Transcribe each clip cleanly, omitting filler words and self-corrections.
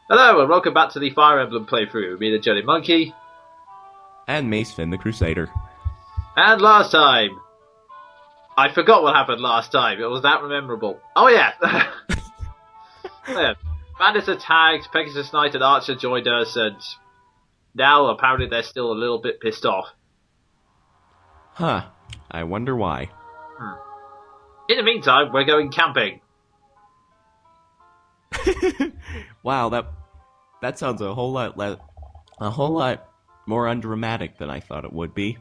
Hello and welcome back to the Fire Emblem playthrough with me, the Jonin Monkey. And me, Sven the Crusader. And last time, I forgot what happened last time. It was that memorable. Oh yeah, yeah. Bandits attacked, Pegasus Knight and Archer joined us, and now apparently they're still a little bit pissed off. Huh. I wonder why. In the meantime, we're going camping. Wow, that sounds a whole lot more undramatic than I thought it would be.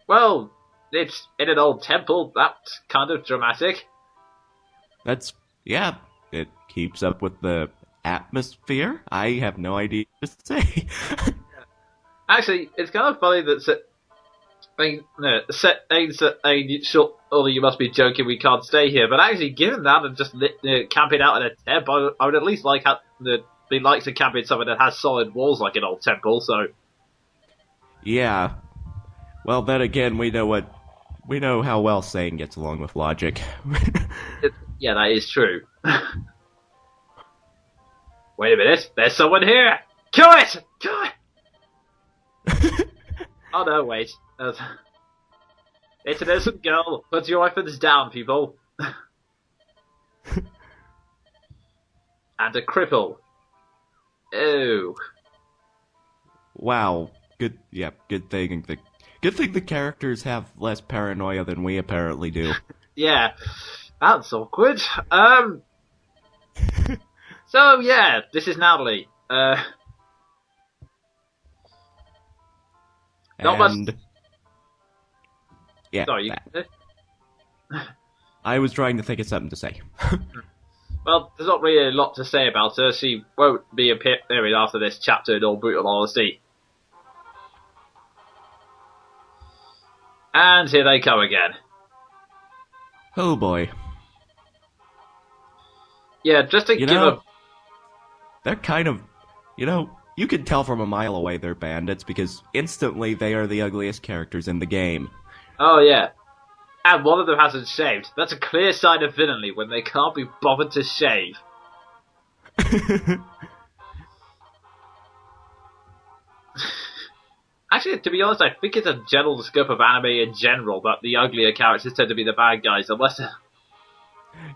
Well, it's in an old temple. That's kind of dramatic. Yeah, it keeps up with the atmosphere. I have no idea what to say. Actually, it's kind of funny that surely you must be joking, we can't stay here. But actually, given that and just camping out in a tent, I would at least like to camp in somewhere that has solid walls like an old temple. So, Yeah. Well, then again, we know how well saying gets along with logic. yeah, that is true. Wait a minute, there's someone here! Kill it! Kill it! Oh no, wait. It's an innocent girl. Put your weapons down, people. And a cripple. Oh. Wow. Good thing the characters have less paranoia than we apparently do. Yeah, that's awkward. So yeah, this is Natalie. Not much. Yeah. Sorry, I was trying to think of something to say. Well, there's not really a lot to say about her. She won't be appearing after this chapter in all brutal honesty. And here they come again. Oh boy. Yeah, just to give a... They're kind of... you can tell from a mile away they're bandits, because instantly they are the ugliest characters in the game. Oh yeah. And one of them hasn't shaved. That's a clear sign of villainy when they can't be bothered to shave. Actually, to be honest, I think it's a general scope of anime in general that the uglier characters tend to be the bad guys, unless...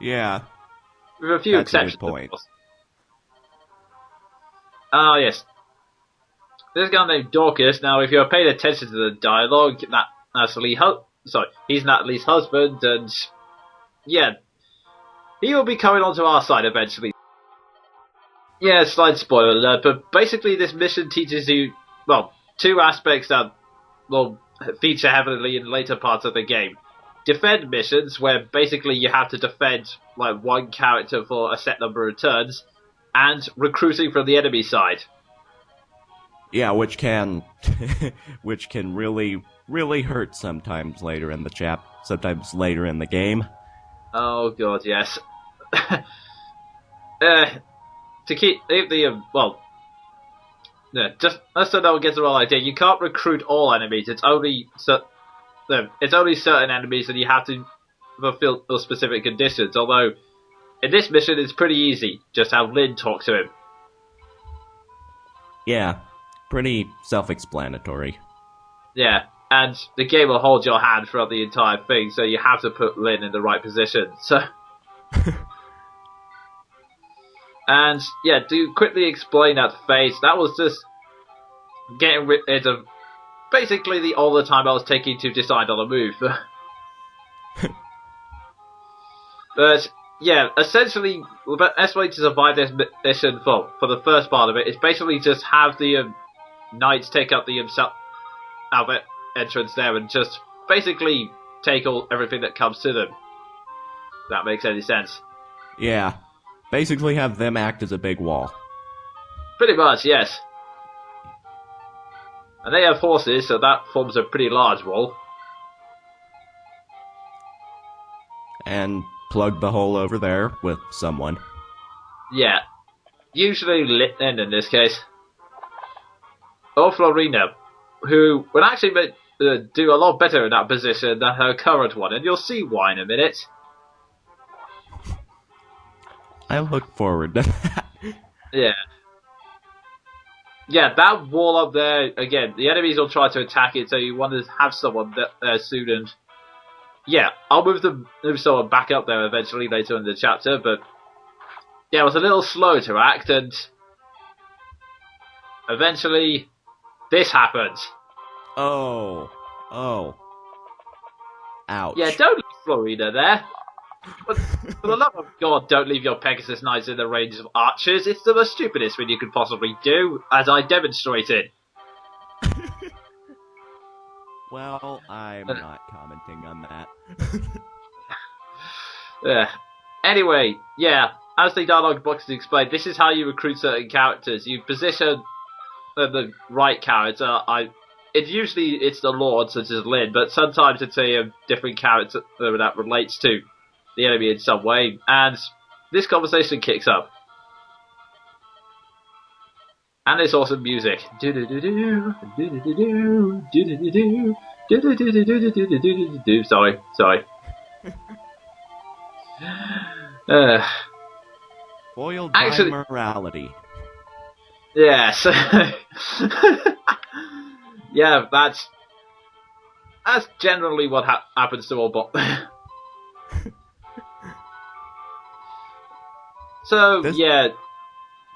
Yeah. With a few exceptions, a good point. Of course. Ah, yes. This guy named Dorcas, now if you're paying attention to the dialogue, he's Natalie's husband, and yeah, he will be coming onto our side eventually. Yeah, slight spoiler alert, but basically this mission teaches you, well, two aspects that will feature heavily in later parts of the game. Defend missions, where basically you have to defend like one character for a set number of turns, and recruiting from the enemy side. Yeah, which can really, really hurt sometimes later in the game. Oh god, yes. To keep just so no one gets the wrong idea, you can't recruit all enemies. It's only certain enemies, and you have to fulfill those specific conditions. Although in this mission, it's pretty easy. Just have Lynn talk to him. Yeah, pretty self-explanatory. Yeah, and the game will hold your hand throughout the entire thing, so you have to put Lynn in the right position. So, and yeah, to quickly explain that phase, that was just getting rid of basically all the time I was taking to decide on a move. But yeah, essentially, the best way to survive this mission for the first part of it is basically just have the knights take up the Albert entrance there and just basically take everything that comes to them. If that makes any sense. Yeah, basically have them act as a big wall. Pretty much, yes. And they have horses, so that forms a pretty large wall. And plug the hole over there with someone. Yeah. Usually Lynn in this case. Or Florina, who would actually do a lot better in that position than her current one, and you'll see why in a minute. I look forward to that. Yeah. Yeah, that wall up there, again, the enemies will try to attack it, so you want to have someone there soon, and yeah, I'll move someone back up there eventually later in the chapter, but yeah, it was a little slow to act, and eventually this happened. Oh. Oh. Ouch. Yeah, don't leave Florina there. But for the love of God, don't leave your Pegasus Knights in the range of archers. It's the most stupidest thing you could possibly do, as I demonstrated. Well, I'm not commenting on that. Anyway, yeah, as the dialogue box explained, this is how you recruit certain characters. You position the right character. It's the Lord, such as Lyn, but sometimes it's a different character that relates to the enemy in some way, and this conversation kicks up. And this awesome music. Sorry. Foiled by morality. Yes. Yeah, that's generally what happens to all bots. So yeah.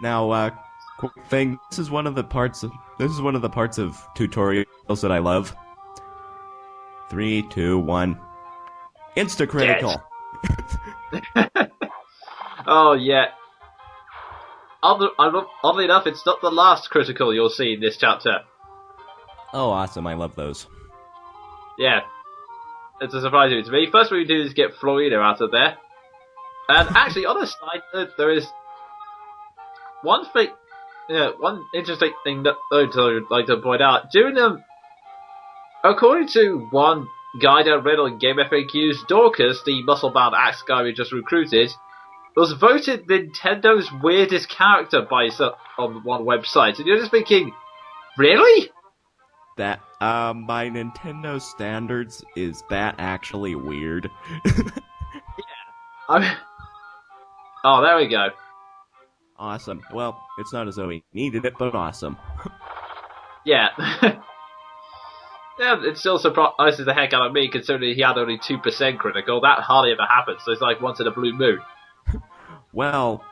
Now, quick thing. This is one of the parts of tutorials that I love. 3, 2, 1. Insta critical. Oh yeah. Oddly enough, it's not the last critical you'll see in this chapter. Oh, awesome! I love those. Yeah, it's a surprise to me. First, what we do is get Florina out of there, and actually, on the side, there is one thing. Yeah, one interesting thing that I'd like to point out. According to one guide I read on Game FAQs, Dorcas, the muscle-bound axe guy we just recruited, was voted Nintendo's weirdest character on one website, and you're just thinking, really? That, by Nintendo standards, is that actually weird? Yeah. Oh, there we go. Awesome. Well, it's not as though he needed it, but awesome. Yeah. Yeah, it still surprises the heck out of me, considering he had only 2% critical. That hardly ever happens, so it's like once in a blue moon. Well,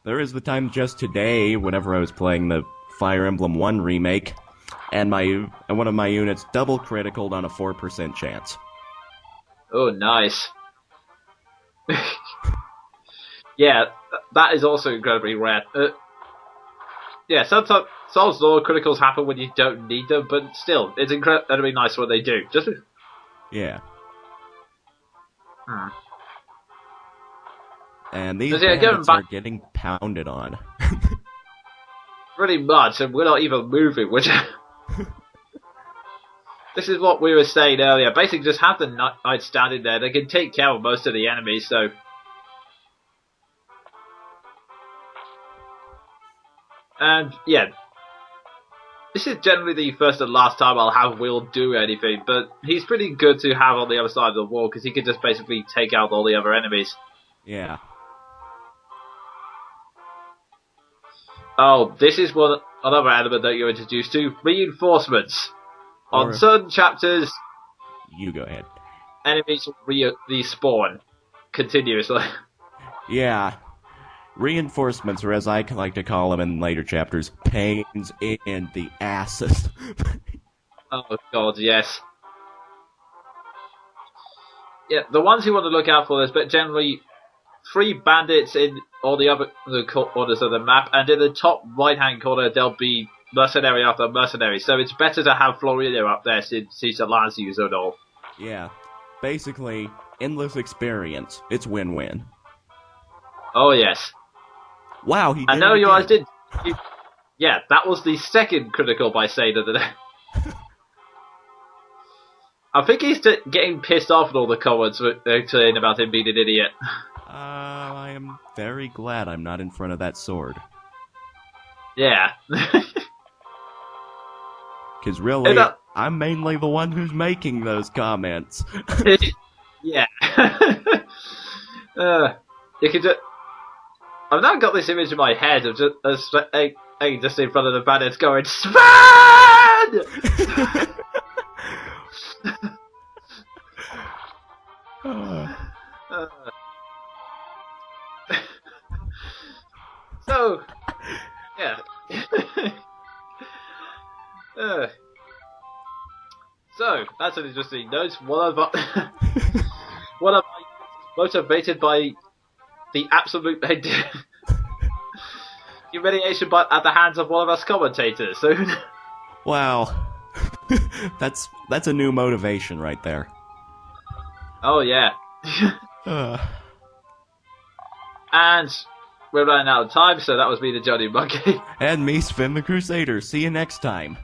there is the time just today, whenever I was playing the Fire Emblem 1 remake, and one of my units double criticaled on a 4% chance. Oh, nice. Yeah, that is also incredibly rare. Yeah, sometimes Souls Lord criticals happen when you don't need them, but still, it's incredibly nice when they do. Yeah. Hmm. And these bandits are getting pounded on. Pretty much, and we're not even moving, which... This is what we were saying earlier. Basically, just have the knights standing there. They can take care of most of the enemies, so... And, yeah. This is generally the first and last time I'll have Will do anything, but he's pretty good to have on the other side of the wall, because he can just basically take out all the other enemies. Yeah. Oh, this is another element that you're introduced to. Reinforcements. On certain chapters... You go ahead. Enemies respawn continuously. Yeah. Reinforcements, or as I like to call them in later chapters, pains in the asses. Oh god, yes. Yeah, the ones you want to look out for is, but generally 3 bandits in all the other corners of the map, and in the top right-hand corner there'll be mercenary after mercenary, so it's better to have Florina up there since he's a lance user and all. Yeah. Basically, endless experience. It's win-win. Oh yes. Wow, he did. I know it you guys again. did. Yeah, that was the second critical by Seder today. I think he's getting pissed off at all the comments saying about him being an idiot. I am very glad I'm not in front of that sword. Yeah. Because really, I'm mainly the one who's making those comments. Yeah. You could I've now got this image in my head of just just in front of the bandits going, Sven! So, yeah. So, that's an interesting note. One of my motivated by the absolute humiliation at the hands of one of us commentators. So, Wow. That's a new motivation right there. oh yeah. And we're running out of time, so that was me, the Johnny Monkey. And me, Sven the Crusader. See you next time.